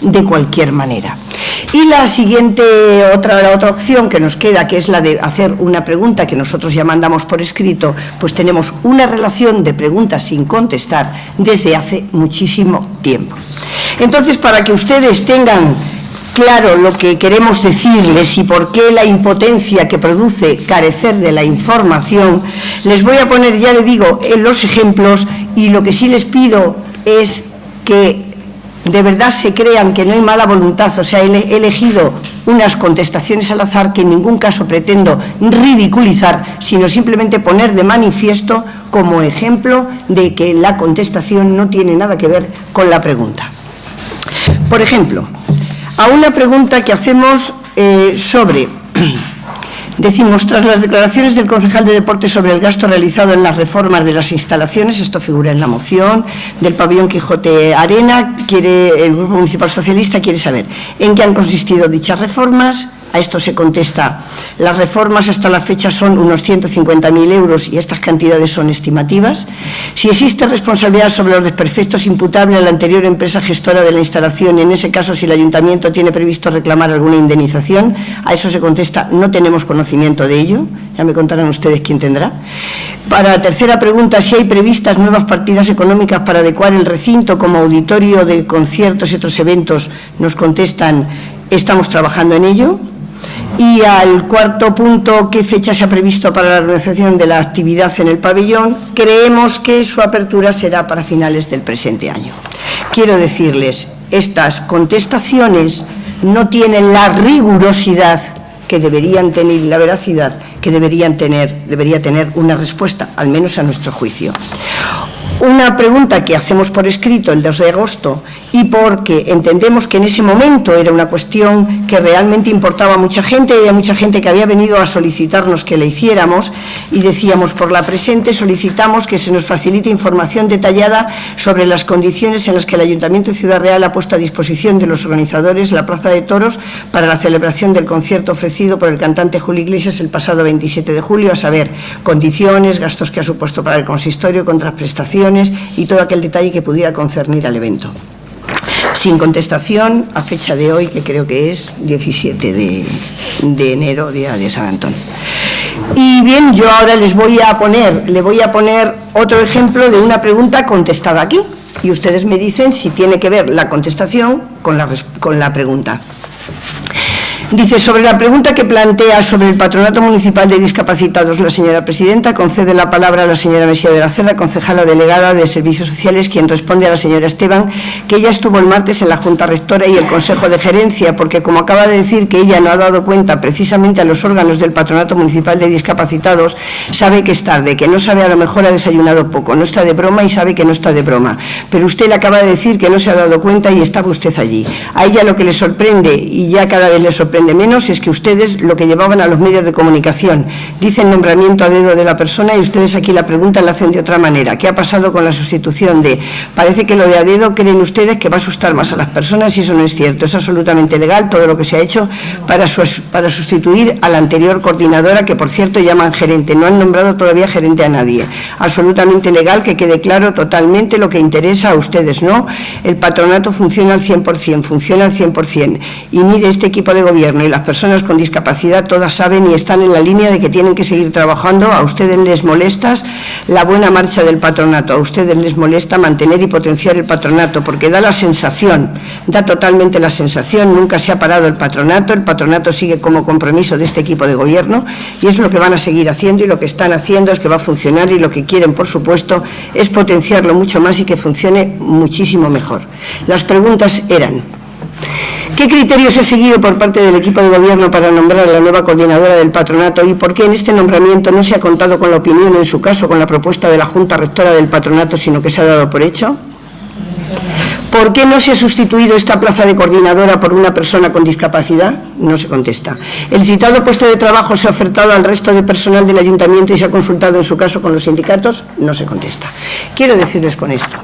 de cualquier manera. Y la otra opción que nos queda, que es la de hacer una pregunta que nosotros ya mandamos por escrito, pues tenemos una relación de preguntas sin contestar desde hace muchísimo tiempo. Entonces, para que ustedes tengan claro lo que queremos decirles y por qué la impotencia que produce carecer de la información, les voy a poner, ya le digo, los ejemplos, y lo que sí les pido es que de verdad se crean que no hay mala voluntad. O sea, he elegido unas contestaciones al azar que en ningún caso pretendo ridiculizar, sino simplemente poner de manifiesto como ejemplo de que la contestación no tiene nada que ver con la pregunta. Por ejemplo, a una pregunta que hacemos decimos, tras las declaraciones del concejal de Deportes sobre el gasto realizado en las reformas de las instalaciones, esto figura en la moción, del pabellón Quijote Arena, el Grupo Municipal Socialista quiere saber en qué han consistido dichas reformas. A esto se contesta, las reformas hasta la fecha son unos 150.000 euros y estas cantidades son estimativas. Si existe responsabilidad sobre los desperfectos imputable a la anterior empresa gestora de la instalación, y en ese caso si el ayuntamiento tiene previsto reclamar alguna indemnización, a eso se contesta, no tenemos conocimiento de ello, ya me contarán ustedes quién tendrá. Para la tercera pregunta, si hay previstas nuevas partidas económicas para adecuar el recinto como auditorio de conciertos y otros eventos, nos contestan, estamos trabajando en ello. Y al cuarto punto, ¿qué fecha se ha previsto para la realización de la actividad en el pabellón? Creemos que su apertura será para finales del presente año. Quiero decirles, estas contestaciones no tienen la rigurosidad que deberían tener, la veracidad que debería tener una respuesta, al menos a nuestro juicio. Una pregunta que hacemos por escrito el 2 de agosto y porque entendemos que en ese momento era una cuestión que realmente importaba a mucha gente, y había mucha gente que había venido a solicitarnos que la hiciéramos, y decíamos, por la presente solicitamos que se nos facilite información detallada sobre las condiciones en las que el Ayuntamiento de Ciudad Real ha puesto a disposición de los organizadores la Plaza de Toros para la celebración del concierto ofrecido por el cantante Julio Iglesias el pasado 27 de julio, a saber, condiciones, gastos que ha supuesto para el consistorio, contraprestaciones y todo aquel detalle que pudiera concernir al evento. Sin contestación a fecha de hoy, que creo que es 17 de enero, día de San Antón. Y bien, yo ahora le voy a poner otro ejemplo de una pregunta contestada aquí, y ustedes me dicen si tiene que ver la contestación con la pregunta. Dice, sobre la pregunta que plantea sobre el Patronato Municipal de Discapacitados, la señora presidenta concede la palabra a la señora Mesía de la Cerda, concejala delegada de Servicios Sociales, quien responde a la señora Esteban que ella estuvo el martes en la Junta Rectora y el Consejo de Gerencia, porque como acaba de decir que ella no ha dado cuenta precisamente a los órganos del Patronato Municipal de Discapacitados, sabe que es tarde, que no sabe, a lo mejor ha desayunado poco, no está de broma y sabe que no está de broma, pero usted le acaba de decir que no se ha dado cuenta y estaba usted allí. A ella lo que le sorprende, y ya cada vez le sorprende menos, es que ustedes lo que llevaban a los medios de comunicación dicen nombramiento a dedo de la persona, y ustedes aquí la pregunta la hacen de otra manera. ¿Qué ha pasado con la sustitución de? Parece que lo de a dedo creen ustedes que va a asustar más a las personas, y eso no es cierto. Es absolutamente legal todo lo que se ha hecho para sustituir a la anterior coordinadora, que por cierto llaman gerente, no han nombrado todavía gerente a nadie. Absolutamente legal, que quede claro totalmente lo que interesa a ustedes, ¿no? El patronato funciona al 100%, funciona al 100%, y mire, este equipo de gobierno y las personas con discapacidad todas saben y están en la línea de que tienen que seguir trabajando. A ustedes les molesta la buena marcha del patronato, a ustedes les molesta mantener y potenciar el patronato, porque da la sensación, da totalmente la sensación, nunca se ha parado el patronato sigue como compromiso de este equipo de gobierno, y es lo que van a seguir haciendo, y lo que están haciendo es que va a funcionar, y lo que quieren, por supuesto, es potenciarlo mucho más y que funcione muchísimo mejor. Las preguntas eran: ¿qué criterios he seguido por parte del equipo de gobierno para nombrar a la nueva coordinadora del patronato, y por qué en este nombramiento no se ha contado con la opinión, en su caso con la propuesta de la Junta Rectora del patronato, sino que se ha dado por hecho? ¿Por qué no se ha sustituido esta plaza de coordinadora por una persona con discapacidad? No se contesta. ¿El citado puesto de trabajo se ha ofertado al resto de personal del ayuntamiento y se ha consultado en su caso con los sindicatos? No se contesta. Quiero decirles con esto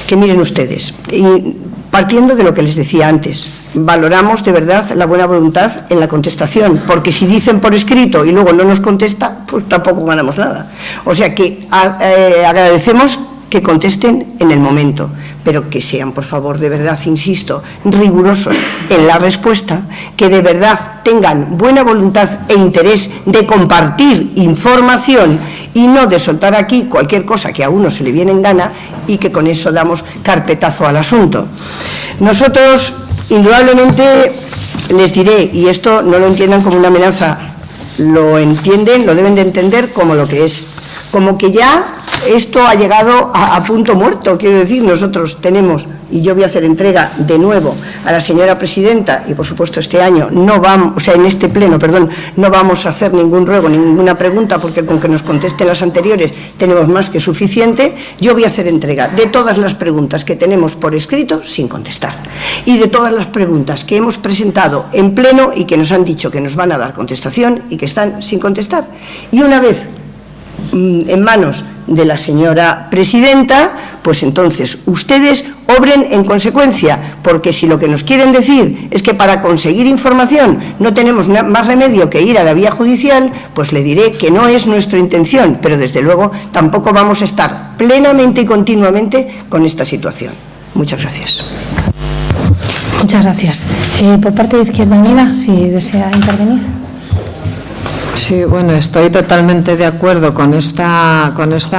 que miren ustedes, y partiendo de lo que les decía antes, valoramos de verdad la buena voluntad en la contestación, porque si dicen por escrito y luego no nos contesta, pues tampoco ganamos nada. O sea que agradecemos que contesten en el momento, pero que sean, por favor, de verdad, insisto, rigurosos en la respuesta, que de verdad tengan buena voluntad e interés de compartir información y no de soltar aquí cualquier cosa que a uno se le viene en gana y que con eso damos carpetazo al asunto. Nosotros, indudablemente, les diré, y esto no lo entiendan como una amenaza, lo entienden, lo deben de entender como lo que es, como que ya esto ha llegado a punto muerto. Quiero decir, nosotros tenemos, y yo voy a hacer entrega de nuevo a la señora presidenta, y por supuesto este año no vamos, o sea, en este pleno, perdón, no vamos a hacer ningún ruego, ninguna pregunta, porque con que nos contesten las anteriores tenemos más que suficiente. Yo voy a hacer entrega de todas las preguntas que tenemos por escrito sin contestar, y de todas las preguntas que hemos presentado en pleno y que nos han dicho que nos van a dar contestación y que están sin contestar. Y una vez en manos de la señora presidenta, pues entonces ustedes obren en consecuencia, porque si lo que nos quieren decir es que para conseguir información no tenemos más remedio que ir a la vía judicial, pues le diré que no es nuestra intención, pero desde luego tampoco vamos a estar plenamente y continuamente con esta situación. Muchas gracias. Muchas gracias. Por parte de Izquierda Unida, si desea intervenir. Sí, bueno, estoy totalmente de acuerdo con esta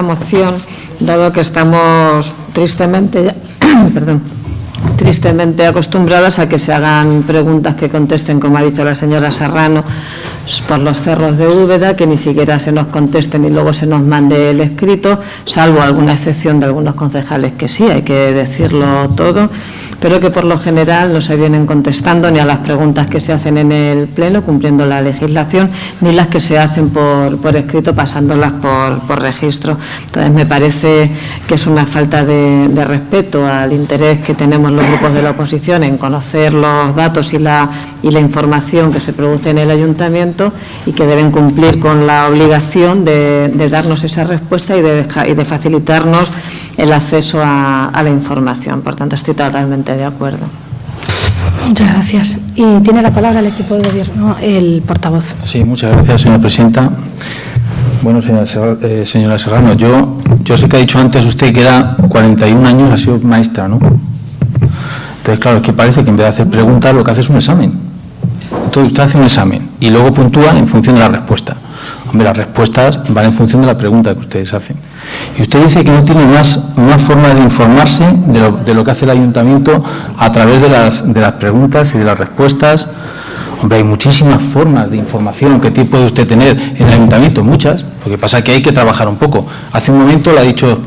moción, dado que estamos tristemente acostumbrados a que se hagan preguntas que contesten, como ha dicho la señora Serrano, por los cerros de Úbeda, que ni siquiera se nos contesten y luego se nos mande el escrito, salvo alguna excepción de algunos concejales que sí, hay que decirlo todo, pero que por lo general no se vienen contestando ni a las preguntas que se hacen en el Pleno, cumpliendo la legislación, ni las que se hacen por escrito, pasándolas por registro. Entonces, me parece que es una falta de respeto al interés que tenemos los grupos de la oposición en conocer los datos y la información que se produce en el ayuntamiento, y que deben cumplir con la obligación de darnos esa respuesta y de facilitarnos el acceso a la información. Por tanto, estoy totalmente de acuerdo. Muchas gracias. Y tiene la palabra el equipo de gobierno, el portavoz. Sí, muchas gracias, señora presidenta. Bueno, señora Serrano, yo sé que ha dicho antes usted que era 41 años, ha sido maestra, ¿no? Entonces, claro, es que parece que en vez de hacer preguntas lo que hace es un examen. Entonces usted hace un examen y luego puntúa en función de la respuesta. Hombre, las respuestas van en función de la pregunta que ustedes hacen. Y usted dice que no tiene más forma de informarse de lo que hace el ayuntamiento a través de las preguntas y de las respuestas. Hombre, hay muchísimas formas de información que puede usted tener en el ayuntamiento, muchas. Lo que pasa es que hay que trabajar un poco. Hace un momento le ha dicho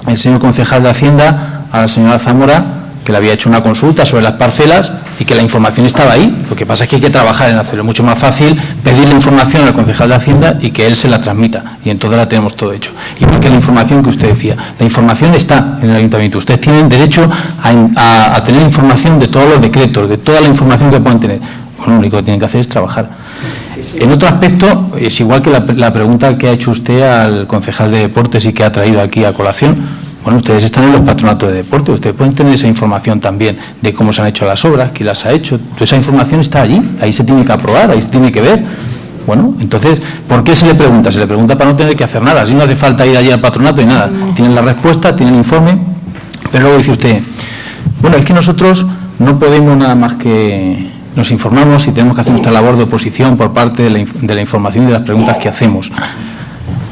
el señor concejal de Hacienda a la señora Zamora que le había hecho una consulta sobre las parcelas y que la información estaba ahí. Lo que pasa es que hay que trabajar en hacerlo. Es mucho más fácil pedir la información al concejal de Hacienda y que él se la transmita, y entonces la tenemos todo hecho. Igual que la información que usted decía, la información está en el ayuntamiento. Ustedes tienen derecho a tener información de todos los decretos, de toda la información que puedan tener. Bueno, lo único que tienen que hacer es trabajar. En otro aspecto, es igual que la pregunta que ha hecho usted al concejal de deportes y que ha traído aquí a colación. Bueno, ustedes están en los patronatos de deporte, ustedes pueden tener esa información también de cómo se han hecho las obras, quién las ha hecho. Toda esa información está allí, ahí se tiene que aprobar, ahí se tiene que ver. Bueno, entonces, ¿por qué se le pregunta? Se le pregunta para no tener que hacer nada, así no hace falta ir allí al patronato y nada. Tienen la respuesta, tienen el informe, pero luego dice usted, bueno, es que nosotros no podemos nada más que nos informamos y tenemos que hacer nuestra labor de oposición por parte de la información y de las preguntas que hacemos.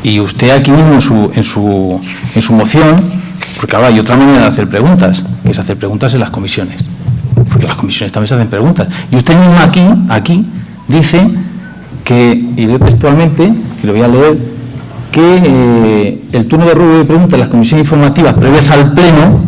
Y usted aquí mismo en su moción, porque ahora hay otra manera de hacer preguntas, que es hacer preguntas en las comisiones, porque las comisiones también se hacen preguntas. Y usted mismo aquí dice que, y leo textualmente, y lo voy a leer, que el turno de ruego y preguntas en las comisiones informativas previas al Pleno,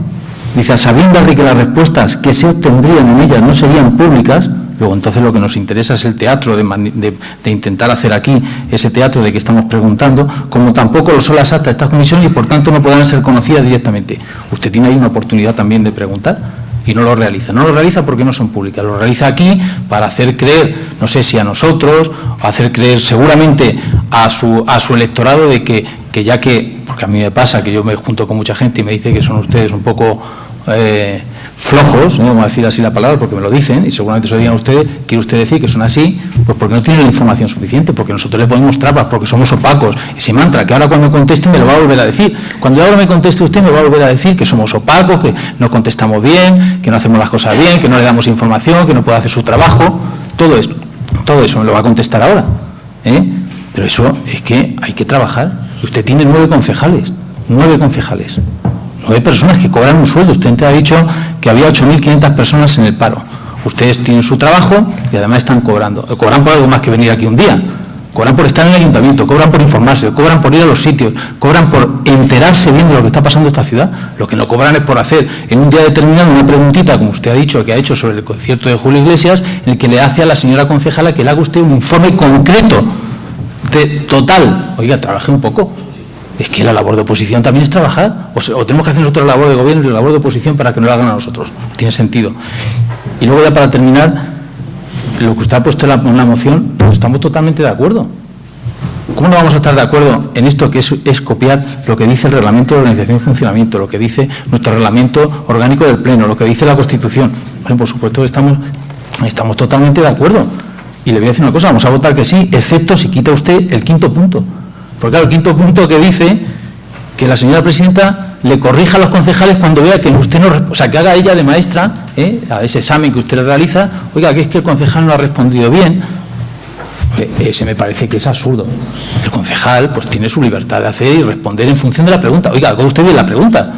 dice, a sabiendas de que las respuestas que se obtendrían en ellas no serían públicas. Luego, entonces, lo que nos interesa es el teatro, de intentar hacer aquí ese teatro de que estamos preguntando, como tampoco lo son las actas de estas comisiones y, por tanto, no podrán ser conocidas directamente. Usted tiene ahí una oportunidad también de preguntar y no lo realiza. No lo realiza porque no son públicas, lo realiza aquí para hacer creer, no sé si a nosotros, o hacer creer seguramente a su electorado de que ya que, porque a mí me pasa que yo me junto con mucha gente y me dice que son ustedes un poco flojos, no vamos a decir así la palabra porque me lo dicen y seguramente se lo digan ustedes, quiere usted decir que son así, pues porque no tienen la información suficiente, porque nosotros le ponemos trabas, porque somos opacos. Ese mantra que ahora cuando conteste me lo va a volver a decir. Cuando ahora me conteste usted me va a volver a decir que somos opacos, que no contestamos bien, que no hacemos las cosas bien, que no le damos información, que no puede hacer su trabajo. Todo eso me lo va a contestar ahora. Pero eso es que hay que trabajar. Usted tiene 9 concejales. 9 personas que cobran un sueldo. Usted ha dicho que había 8.500 personas en el paro. Ustedes tienen su trabajo y además están cobrando. Cobran por algo más que venir aquí un día. Cobran por estar en el ayuntamiento, cobran por informarse, cobran por ir a los sitios, cobran por enterarse bien de lo que está pasando en esta ciudad. Lo que no cobran es por hacer en un día determinado una preguntita, como usted ha dicho, que ha hecho sobre el concierto de Julio Iglesias, en el que le hace a la señora concejala que le haga usted un informe concreto, total. Oiga, trabaje un poco. Es que la labor de oposición también es trabajar, o tenemos que hacer nosotros la labor de gobierno y la labor de oposición para que nos la hagan a nosotros. Tiene sentido. Y luego ya para terminar, lo que usted ha puesto en la moción, pues estamos totalmente de acuerdo. ¿Cómo no vamos a estar de acuerdo en esto que es copiar lo que dice el reglamento de organización y funcionamiento, lo que dice nuestro reglamento orgánico del Pleno, lo que dice la Constitución? Bueno, por supuesto que estamos totalmente de acuerdo. Y le voy a decir una cosa, vamos a votar que sí, excepto si quita usted el 5º punto. Porque claro, el 5º punto que dice que la señora presidenta le corrija a los concejales cuando vea que usted no, o sea, que haga ella de maestra, a ese examen que usted le realiza, oiga, que es que el concejal no ha respondido bien. Ese me parece que es absurdo. El concejal pues tiene su libertad de hacer y responder en función de la pregunta. Oiga, haga usted bien la pregunta.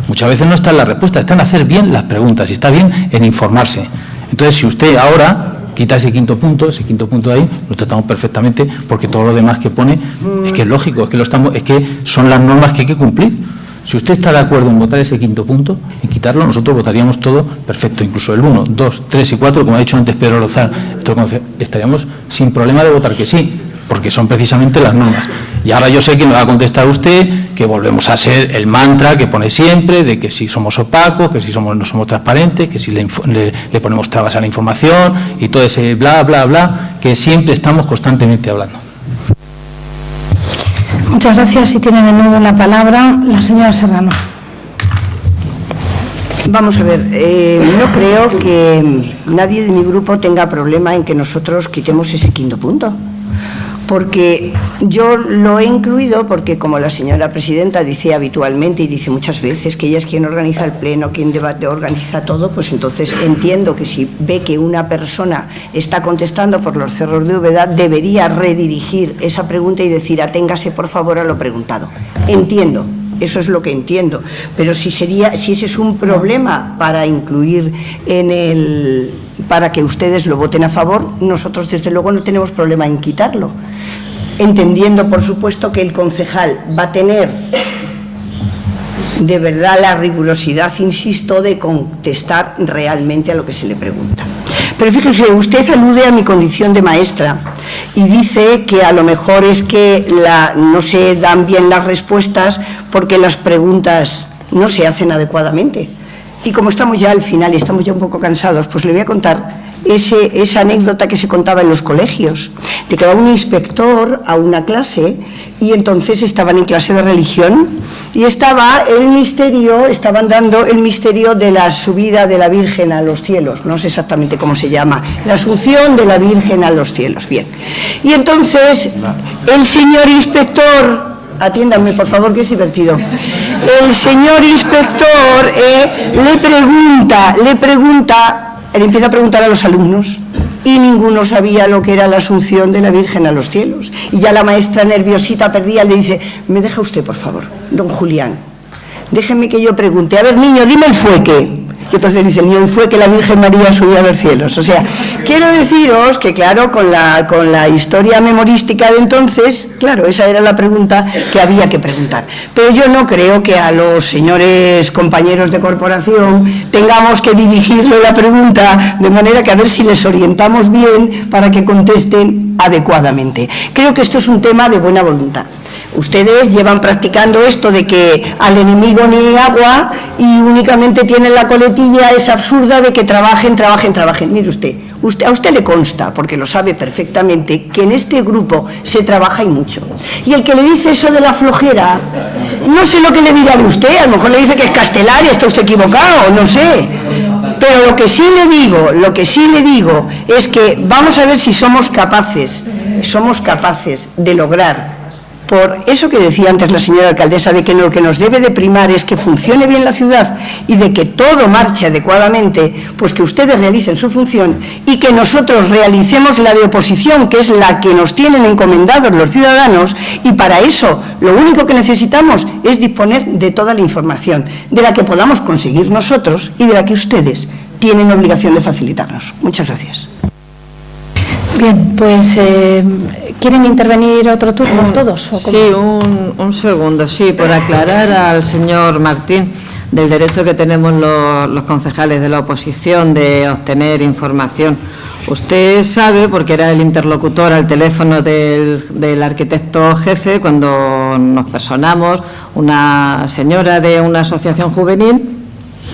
Muchas veces no está en la respuesta, está en hacer bien las preguntas y está bien en informarse. Entonces, si usted ahora quita ese 5º punto de ahí, lo tratamos perfectamente, porque todo lo demás que pone es que es lógico, es que son las normas que hay que cumplir. Si usted está de acuerdo en votar ese 5º punto, en quitarlo, nosotros votaríamos todo perfecto, incluso el 1, 2, 3 y 4, como ha dicho antes Pedro Lozano, estaríamos sin problema de votar que sí, porque son precisamente las normas. Y ahora yo sé que me va a contestar usted que volvemos a ser el mantra que pone siempre, de que si somos opacos, que si no somos transparentes, que si le ponemos trabas a la información y todo ese bla, bla, bla, que siempre estamos constantemente hablando. Muchas gracias. Y tiene de nuevo la palabra la señora Serrano. Vamos a ver, no creo que nadie de mi grupo tenga problema en que nosotros quitemos ese 5º punto. Porque yo lo he incluido porque, como la señora presidenta dice habitualmente y dice muchas veces que ella es quien organiza el pleno, quien debate, organiza todo, pues entonces entiendo que si ve que una persona está contestando por los cerros de Úbeda, debería redirigir esa pregunta y decir aténgase por favor a lo preguntado. Entiendo. Eso es lo que entiendo, pero si ese es un problema para incluir para que ustedes lo voten a favor, nosotros desde luego no tenemos problema en quitarlo, entendiendo por supuesto que el concejal va a tener de verdad la rigurosidad, insisto, de contestar realmente a lo que se le pregunta. Pero fíjese, usted alude a mi condición de maestra y dice que a lo mejor es que no se dan bien las respuestas porque las preguntas no se hacen adecuadamente. Y como estamos ya al final y estamos ya un poco cansados, pues le voy a contar esa anécdota que se contaba en los colegios, de que va un inspector a una clase y entonces estaban en clase de religión y estaban dando el misterio de la subida de la Virgen a los cielos, no sé exactamente cómo se llama, la asunción de la Virgen a los cielos. Bien, y entonces el señor inspector, atiéndanme por favor que es divertido, el señor inspector le empieza a preguntar a los alumnos y ninguno sabía lo que era la asunción de la Virgen a los cielos. Y ya la maestra nerviosita perdida le dice, me deja usted por favor, don Julián, déjeme que yo pregunte, a ver niño, dime el fue qué. Y entonces dice el niño, fue que la Virgen María subió a los cielos. O sea, quiero deciros que claro, con la historia memorística de entonces, claro, esa era la pregunta que había que preguntar. Pero yo no creo que a los señores compañeros de corporación tengamos que dirigirle la pregunta de manera que a ver si les orientamos bien para que contesten adecuadamente. Creo que esto es un tema de buena voluntad. Ustedes llevan practicando esto de que al enemigo ni agua y únicamente tienen la coletilla esa absurda de que trabajen. Mire usted, a usted le consta, porque lo sabe perfectamente, que en este grupo se trabaja y mucho. Y el que le dice eso de la flojera, No sé lo que le dirá de usted, a lo mejor le dice que es castelar y está usted equivocado, no sé. Pero lo que sí le digo es que vamos a ver si somos capaces de lograr, por eso que decía antes la señora alcaldesa, de que lo que nos debe de primar es que funcione bien la ciudad y de que todo marche adecuadamente, pues que ustedes realicen su función y que nosotros realicemos la de oposición, que es la que nos tienen encomendados los ciudadanos, y para eso lo único que necesitamos es disponer de toda la información, de la que podamos conseguir nosotros y de la que ustedes tienen obligación de facilitarnos. Muchas gracias. Bien, pues ¿quieren intervenir otro turno todos? ¿O sí, un segundo, sí, por aclarar al señor Martín del derecho que tenemos los concejales de la oposición de obtener información. Usted sabe, porque era el interlocutor al teléfono del arquitecto jefe, cuando nos personamos, una señora de una asociación juvenil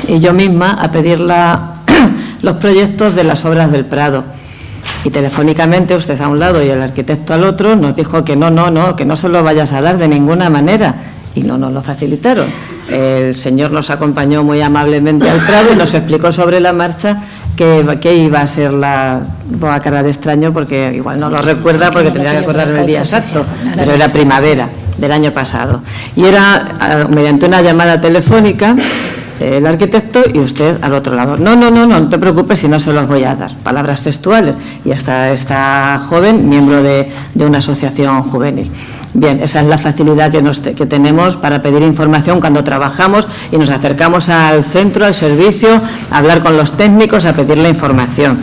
y yo misma a pedir los proyectos de las obras del Prado. Y telefónicamente usted a un lado y el arquitecto al otro nos dijo que no, que no se lo vayas a dar de ninguna manera, y no nos lo facilitaron. El señor nos acompañó muy amablemente al Prado y nos explicó sobre la marcha que iba a ser voy a cara de extraño porque igual no lo recuerda porque tendría que acordarme el día exacto, pero era primavera del año pasado y era mediante una llamada telefónica el arquitecto y usted al otro lado. No te preocupes si no se los voy a dar. Palabras textuales. Y hasta esta joven, miembro de una asociación juvenil. Bien, esa es la facilidad que tenemos para pedir información cuando trabajamos y nos acercamos al centro, al servicio, a hablar con los técnicos, a pedir la información.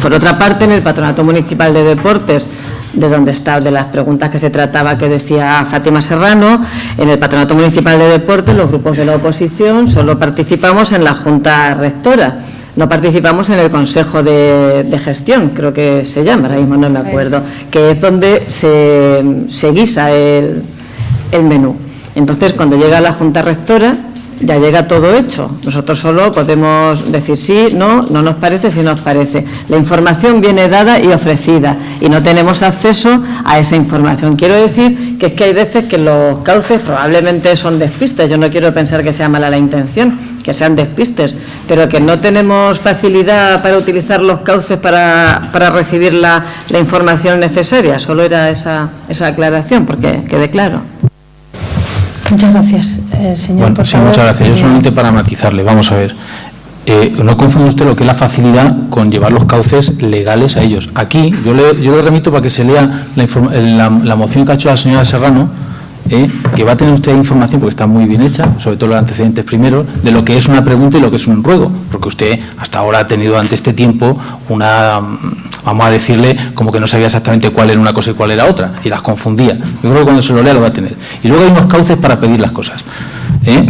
Por otra parte, en el Patronato Municipal de Deportes, de las preguntas que se trataba, que decía Fátima Serrano, en el Patronato Municipal de Deportes los grupos de la oposición solo participamos en la Junta Rectora, no participamos en el Consejo de Gestión, creo que se llama, ahora mismo no me acuerdo, que es donde se guisa el menú. Entonces, cuando llega la Junta Rectora, ya llega todo hecho. Nosotros solo podemos decir sí, no nos parece, si nos parece. La información viene dada y ofrecida y no tenemos acceso a esa información. Quiero decir que es que hay veces que los cauces probablemente son despistes. Yo no quiero pensar que sea mala la intención, que sean despistes, pero que no tenemos facilidad para utilizar los cauces para recibir la información necesaria. Solo era esa aclaración, porque quede claro. Muchas gracias, señor. Bueno, sí, muchas gracias. Yo solamente para matizarle, vamos a ver. No confunda usted lo que es la facilidad con llevar los cauces legales a ellos. Aquí, yo le remito para que se lea la moción que ha hecho la señora Serrano, que va a tener usted información, porque está muy bien hecha, sobre todo los antecedentes primero, de lo que es una pregunta y lo que es un ruego, porque usted hasta ahora ha tenido ante este tiempo vamos a decirle, como que no sabía exactamente cuál era una cosa y cuál era otra, y las confundía. Yo creo que cuando se lo lea lo va a tener. Y luego hay unos cauces para pedir las cosas.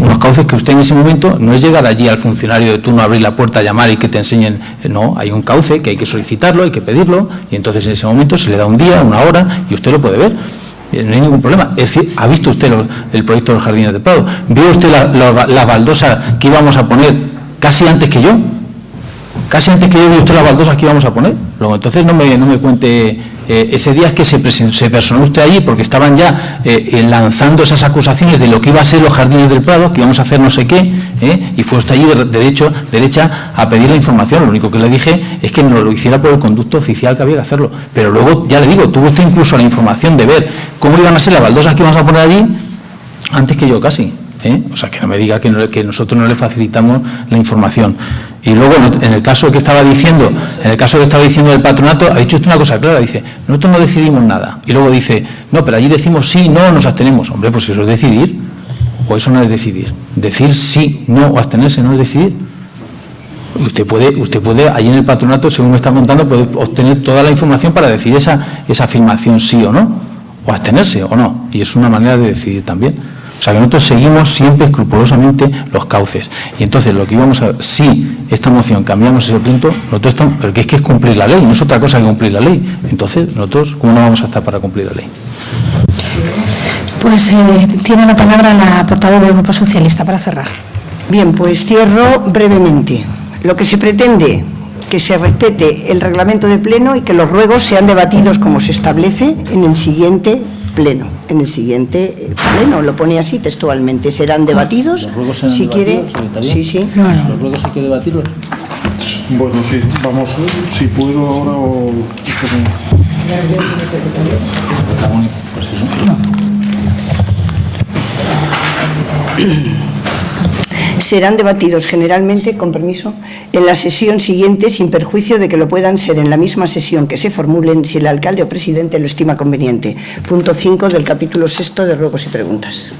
Unos cauces que usted en ese momento no es llegar allí al funcionario de turno, abrir la puerta, llamar y que te enseñen. No, hay un cauce que hay que solicitarlo, hay que pedirlo, y entonces en ese momento se le da un día, una hora, y usted lo puede ver. No hay ningún problema. Es decir, ¿ha visto usted el proyecto de los jardines de Prado? ¿Vio usted la baldosa que íbamos a poner casi antes que yo? Casi antes que yo vi usted las baldosas que íbamos a poner. Luego, entonces no me cuente. Ese día es que se personó usted allí porque estaban ya lanzando esas acusaciones de lo que iba a ser los jardines del Prado, que íbamos a hacer no sé qué, y fue usted allí derecha a pedir la información. Lo único que le dije es que no lo hiciera por el conducto oficial, que había que hacerlo. Pero luego, ya le digo, tuvo usted incluso la información de ver cómo iban a ser las baldosas que íbamos a poner allí antes que yo casi. O sea, que no me diga que nosotros no le facilitamos la información. Y luego, en el caso que estaba diciendo del patronato, ha dicho usted una cosa clara, dice, nosotros no decidimos nada. Y luego dice, no, pero allí decimos sí, no, nos abstenemos. Hombre, pues eso es decidir, o eso no es decidir. Decir sí, no, o abstenerse no es decidir. Usted puede, allí en el patronato, según me está contando, puede obtener toda la información para decir esa afirmación sí o no, o abstenerse o no. Y es una manera de decidir también. O sea que nosotros seguimos siempre escrupulosamente los cauces. Y entonces lo que íbamos a ver, si esta moción cambiamos ese punto, nosotros estamos, pero que es cumplir la ley, no es otra cosa que cumplir la ley. Entonces, nosotros, ¿cómo no vamos a estar para cumplir la ley? Pues tiene la palabra la portavoz del Grupo Socialista para cerrar. Bien, pues cierro brevemente. Lo que se pretende, que se respete el reglamento de pleno y que los ruegos sean debatidos como se establece en el siguiente pleno. En el siguiente pleno, lo pone así textualmente, serán debatidos. ¿Los ruegos serán si debatidos, quiere, secretaria? sí, sí. ¿Los ruegos hay que debatirlos? Bueno, sí, vamos a ver si puedo ahora o... Pues eso. Serán debatidos generalmente, con permiso, en la sesión siguiente, sin perjuicio de que lo puedan ser en la misma sesión que se formulen si el alcalde o presidente lo estima conveniente. Punto 5 del capítulo 6 de ruegos y preguntas.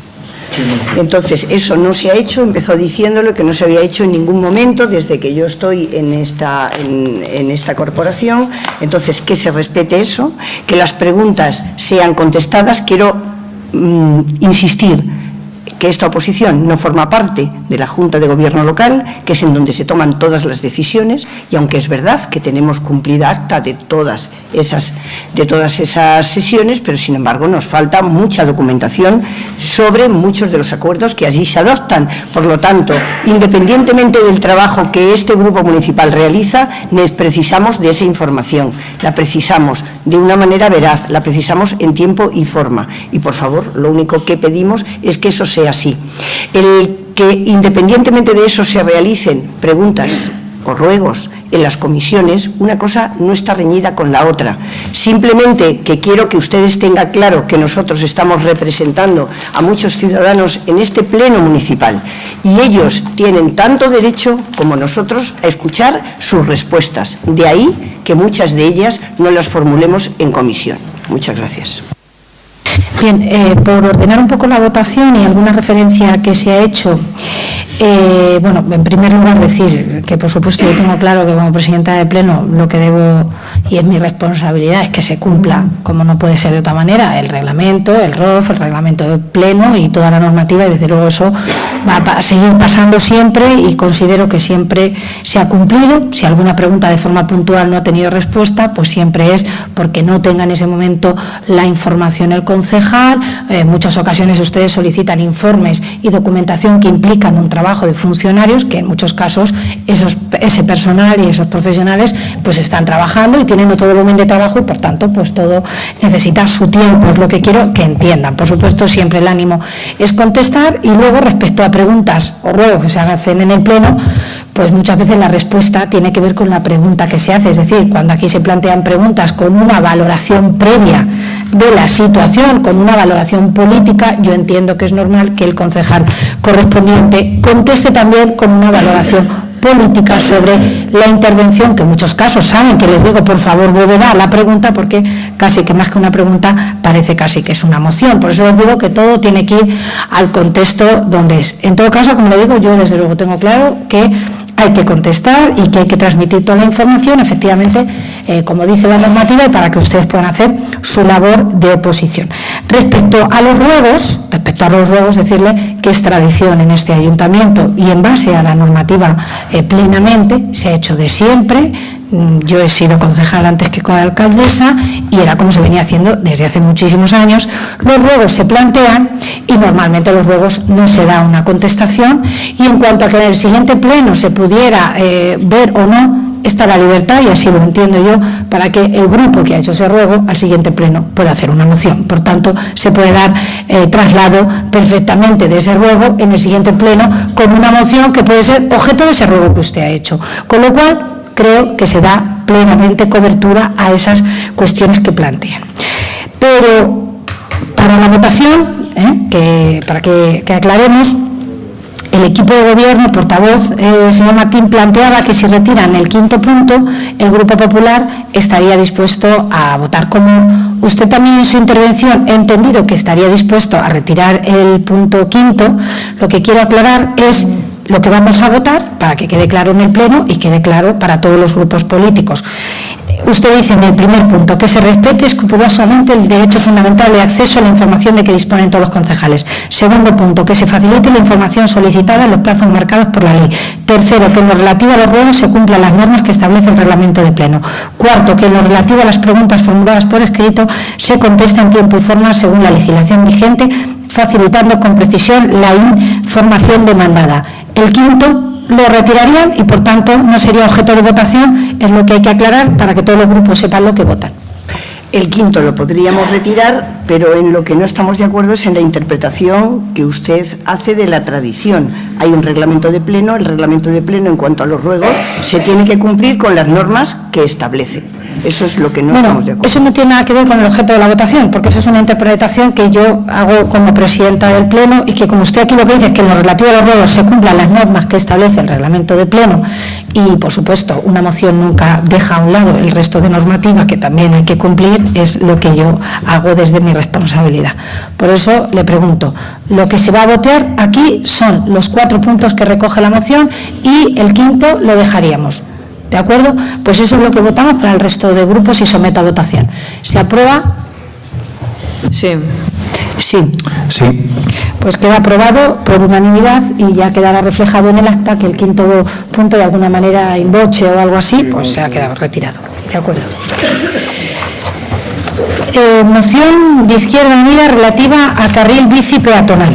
Entonces, eso no se ha hecho, empezó diciéndolo que no se había hecho en ningún momento desde que yo estoy en esta corporación. Entonces, que se respete eso, que las preguntas sean contestadas. Quiero insistir que esta oposición no forma parte de la Junta de Gobierno local, que es en donde se toman todas las decisiones, y aunque es verdad que tenemos cumplida acta de todas esas sesiones, pero sin embargo nos falta mucha documentación sobre muchos de los acuerdos que allí se adoptan. Por lo tanto, independientemente del trabajo que este grupo municipal realiza, precisamos de esa información, la precisamos de una manera veraz, la precisamos en tiempo y forma, y por favor, lo único que pedimos es que eso sea así. El que independientemente de eso se realicen preguntas o ruegos en las comisiones, una cosa no está reñida con la otra. Simplemente que quiero que ustedes tengan claro que nosotros estamos representando a muchos ciudadanos en este pleno municipal y ellos tienen tanto derecho como nosotros a escuchar sus respuestas. De ahí que muchas de ellas no las formulemos en comisión. Muchas gracias. Bien, por ordenar un poco la votación y alguna referencia que se ha hecho, bueno, en primer lugar decir que por supuesto yo tengo claro que como presidenta de Pleno lo que debo y es mi responsabilidad es que se cumpla, como no puede ser de otra manera, el reglamento, el ROF, el reglamento de Pleno y toda la normativa, y desde luego eso va a seguir pasando siempre y considero que siempre se ha cumplido. Si alguna pregunta de forma puntual no ha tenido respuesta, pues siempre es porque no tenga en ese momento la información el concejal. En muchas ocasiones ustedes solicitan informes y documentación que implican un trabajo de funcionarios que en muchos casos ese personal y esos profesionales pues están trabajando y tienen otro volumen de trabajo y por tanto pues todo necesita su tiempo. Es lo que quiero que entiendan. Por supuesto siempre el ánimo es contestar, y luego respecto a preguntas o ruegos que se hacen en el pleno, pues muchas veces la respuesta tiene que ver con la pregunta que se hace. Es decir, cuando aquí se plantean preguntas con una valoración previa de la situación, con una valoración política, yo entiendo que es normal que el concejal correspondiente conteste también con una valoración política sobre la intervención, que en muchos casos saben que les digo, por favor, Bóveda, la pregunta, porque casi que más que una pregunta parece casi que es una moción. Por eso les digo que todo tiene que ir al contexto donde es. En todo caso, como le digo, yo desde luego tengo claro que hay que contestar y que hay que transmitir toda la información, efectivamente, como dice la normativa, y para que ustedes puedan hacer su labor de oposición. Respecto a los ruegos, decirle que es tradición en este ayuntamiento y en base a la normativa plenamente, se ha hecho de siempre. Yo he sido concejal antes que alcaldesa y era como se venía haciendo desde hace muchísimos años. Los ruegos se plantean y normalmente los ruegos no se da una contestación, y en cuanto a que en el siguiente pleno se pudiera ver o no, está la libertad, y así lo entiendo yo, para que el grupo que ha hecho ese ruego al siguiente pleno pueda hacer una moción. Por tanto, se puede dar traslado perfectamente de ese ruego en el siguiente pleno con una moción que puede ser objeto de ese ruego que usted ha hecho. Con lo cual, creo que se da plenamente cobertura a esas cuestiones que plantean. Pero para la votación, para que aclaremos, el equipo de gobierno, el portavoz, el señor Martín, planteaba que si retiran el quinto punto, el Grupo Popular estaría dispuesto a votar común. Usted también en su intervención ha entendido que estaría dispuesto a retirar el punto quinto. Lo que quiero aclarar es lo que vamos a votar, para que quede claro en el pleno y quede claro para todos los grupos políticos. Usted dice en el primer punto que se respete escrupulosamente el derecho fundamental de acceso a la información de que disponen todos los concejales. Segundo punto, que se facilite la información solicitada en los plazos marcados por la ley. Tercero, que en lo relativo a los ruegos se cumplan las normas que establece el reglamento de pleno. Cuarto, que en lo relativo a las preguntas formuladas por escrito se conteste en tiempo y forma según la legislación vigente, facilitando con precisión la información demandada. El quinto lo retirarían y por tanto no sería objeto de votación, es lo que hay que aclarar para que todos los grupos sepan lo que votan. El quinto lo podríamos retirar, pero en lo que no estamos de acuerdo es en la interpretación que usted hace de la tradición. Hay un reglamento de pleno, el reglamento de pleno en cuanto a los ruegos se tiene que cumplir con las normas que establece. Eso es lo que no estamos de acuerdo. Eso no tiene nada que ver con el objeto de la votación, porque eso es una interpretación que yo hago como presidenta del Pleno y que, como usted aquí lo que dice es que en lo relativo a los ruegos se cumplan las normas que establece el reglamento de Pleno y, por supuesto, una moción nunca deja a un lado el resto de normativas que también hay que cumplir, es lo que yo hago desde mi responsabilidad. Por eso le pregunto, lo que se va a votar aquí son los 4 puntos que recoge la moción y el quinto lo dejaríamos. ¿De acuerdo? Pues eso es lo que votamos para el resto de grupos y someto a votación. ¿Se aprueba? Sí. Sí. Sí. Pues queda aprobado por unanimidad y ya quedará reflejado en el acta que el quinto punto, de alguna manera, in voce o algo así, pues se ha quedado retirado. ¿De acuerdo? Moción de Izquierda Unida relativa a carril bici peatonal.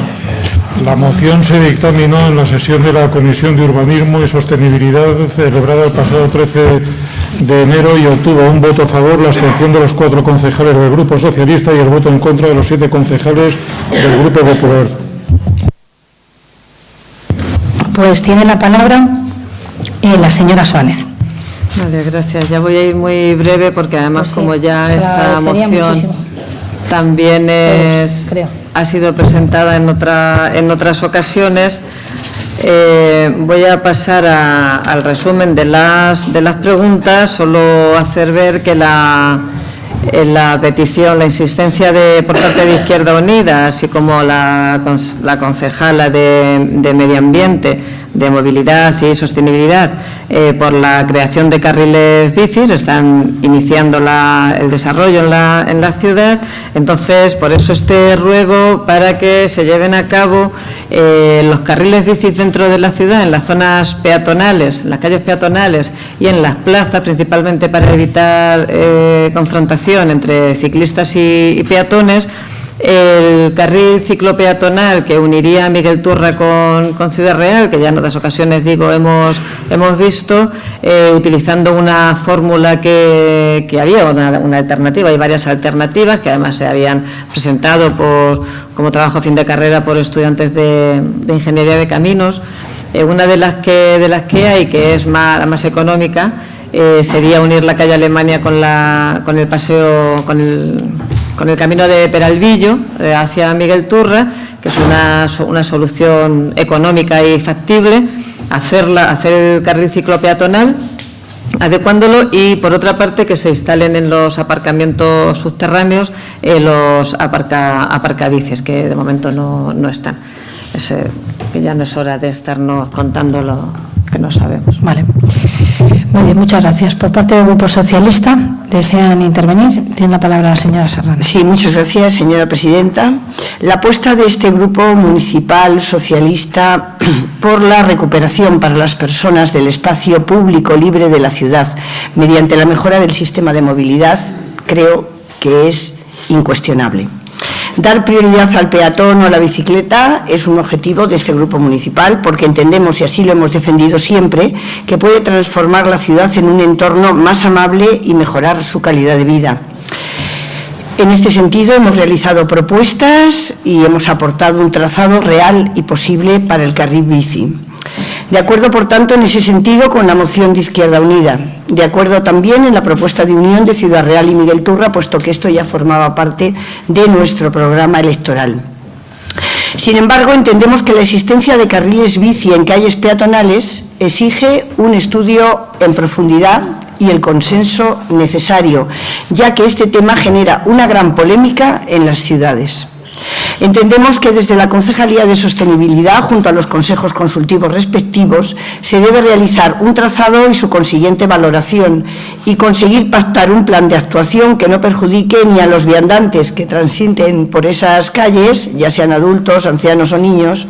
La moción se dictaminó en la sesión de la Comisión de Urbanismo y Sostenibilidad celebrada el pasado 13 de enero y obtuvo un voto a favor, la abstención de los 4 concejales del Grupo Socialista y el voto en contra de los 7 concejales del Grupo Popular. Pues tiene la palabra la señora Suárez. Vale, gracias. Ya voy a ir muy breve porque además, Pues sí, como ya se lo esta agradecería moción muchísimo. también creo. ha sido presentada en otras ocasiones, voy a pasar al resumen de las preguntas. Solo hacer ver que en la petición, la insistencia por parte de Izquierda Unida, así como la concejala de Medio Ambiente, de Movilidad y Sostenibilidad, por la creación de carriles bicis, están iniciando el desarrollo en la ciudad. Entonces, por eso este ruego para que se lleven a cabo los carriles bicis dentro de la ciudad, en las zonas peatonales, en las calles peatonales y en las plazas, principalmente para evitar confrontación entre ciclistas y peatones. El carril ciclopeatonal que uniría a Miguel Turra con Ciudad Real, que ya en otras ocasiones hemos visto, utilizando una fórmula que había, una alternativa, hay varias alternativas que además se habían presentado como trabajo a fin de carrera por estudiantes de Ingeniería de Caminos. Una de las que hay, que es la más económica, sería unir la calle Alemania con el paseo, con el camino de Peralvillo hacia Miguel Turra, que es una solución económica y factible, hacer el carril ciclopeatonal, adecuándolo, y por otra parte que se instalen en los aparcamientos subterráneos los aparcabicis, que de momento no están. Que ya no es hora de estarnos contando lo que no sabemos. Vale. Muy bien, muchas gracias. Por parte del Grupo Socialista, ¿desean intervenir? Tiene la palabra la señora Serrano. Sí, muchas gracias, señora presidenta. La apuesta de este Grupo Municipal Socialista por la recuperación para las personas del espacio público libre de la ciudad mediante la mejora del sistema de movilidad creo que es incuestionable. Dar prioridad al peatón o a la bicicleta es un objetivo de este grupo municipal porque entendemos, y así lo hemos defendido siempre, que puede transformar la ciudad en un entorno más amable y mejorar su calidad de vida. En este sentido hemos realizado propuestas y hemos aportado un trazado real y posible para el carril bici. De acuerdo, por tanto, en ese sentido con la moción de Izquierda Unida. De acuerdo también en la propuesta de unión de Ciudad Real y Miguel Turra, puesto que esto ya formaba parte de nuestro programa electoral. Sin embargo, entendemos que la existencia de carriles bici en calles peatonales exige un estudio en profundidad y el consenso necesario, ya que este tema genera una gran polémica en las ciudades. Entendemos que desde la Concejalía de Sostenibilidad, junto a los consejos consultivos respectivos, se debe realizar un trazado y su consiguiente valoración y conseguir pactar un plan de actuación que no perjudique ni a los viandantes que transiten por esas calles, ya sean adultos, ancianos o niños,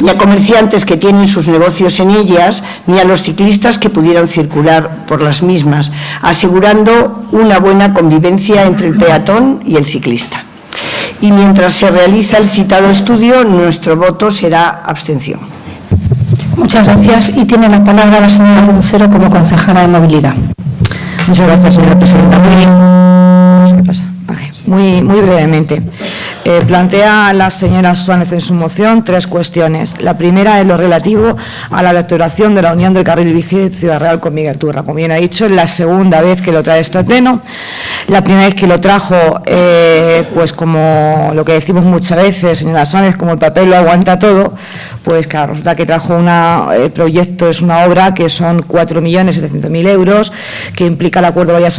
ni a comerciantes que tienen sus negocios en ellas, ni a los ciclistas que pudieran circular por las mismas, asegurando una buena convivencia entre el peatón y el ciclista. Y mientras se realiza el citado estudio, nuestro voto será abstención. Muchas gracias. Y tiene la palabra la señora Lucero como concejala de Movilidad. Muchas gracias, señora presidenta. No sé qué pasa. Muy brevemente. Plantea la señora Suárez en su moción 3 cuestiones. La primera es lo relativo a la electoración de la unión del carril bici Ciudad Real con Miguel Turra. Como bien ha dicho, es la segunda vez que lo trae este pleno. La primera vez que lo trajo, pues como lo que decimos muchas veces, señora Suárez, como el papel lo aguanta todo, pues claro, resulta que trajo el proyecto, es una obra que son 4.700.000 euros, que implica el acuerdo de varias